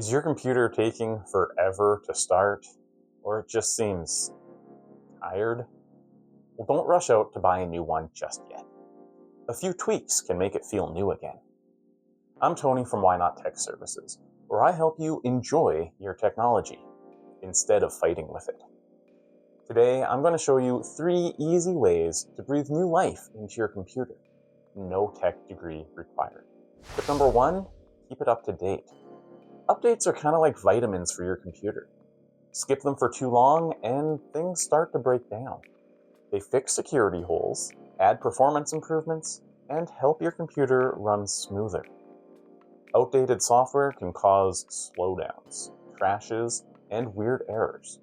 Is your computer taking forever to start, or it just seems tired? Well, don't rush out to buy a new one just yet. A few tweaks can make it feel new again. I'm Tony from Why Not Tech Services, where I help you enjoy your technology instead of fighting with it. Today, I'm going to show you 3 easy ways to breathe new life into your computer. No tech degree required. Tip number 1, keep it up to date. Updates are kind of like vitamins for your computer. Skip them for too long and things start to break down. They fix security holes, add performance improvements, and help your computer run smoother. Outdated software can cause slowdowns, crashes, and weird errors.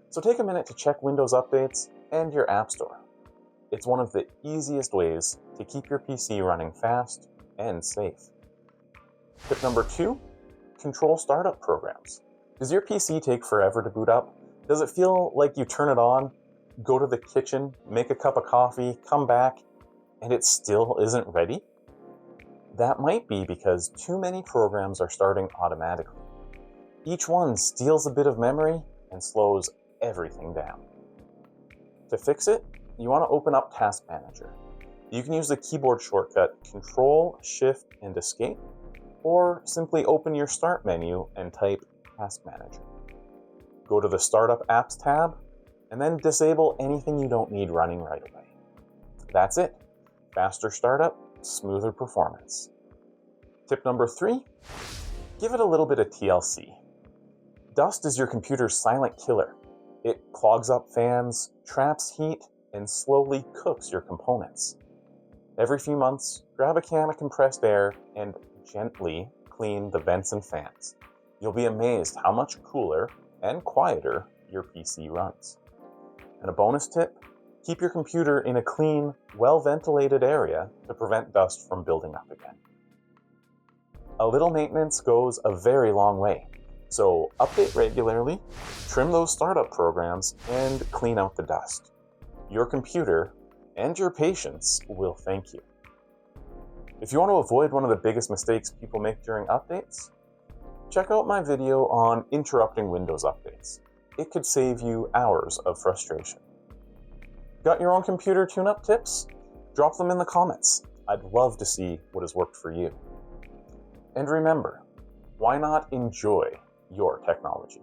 So take a minute to check Windows updates and your App Store. It's one of the easiest ways to keep your PC running fast and safe. Tip number 2, control startup programs. Does your PC take forever to boot up? Does it feel like you turn it on, go to the kitchen, make a cup of coffee, come back, and it still isn't ready? That might be because too many programs are starting automatically. Each one steals a bit of memory and slows everything down. To fix it, you want to open up Task Manager. You can use the keyboard shortcut Control, Shift, and Escape, or simply open your Start menu and type Task Manager. Go to the Startup Apps tab, and then disable anything you don't need running right away. That's it. Faster startup, smoother performance. Tip number 3, give it a little bit of TLC. Dust is your computer's silent killer. It clogs up fans, traps heat, and slowly cooks your components. Every few months, grab a can of compressed air and gently clean the vents and fans. You'll be amazed how much cooler and quieter your PC runs. And a bonus tip, keep your computer in a clean, well-ventilated area to prevent dust from building up again. A little maintenance goes a very long way, so update regularly, trim those startup programs, and clean out the dust. Your computer and your patience will thank you. If you want to avoid one of the biggest mistakes people make during updates, check out my video on interrupting Windows updates. It could save you hours of frustration. Got your own computer tune-up tips? Drop them in the comments. I'd love to see what has worked for you. And remember, why not enjoy your technology?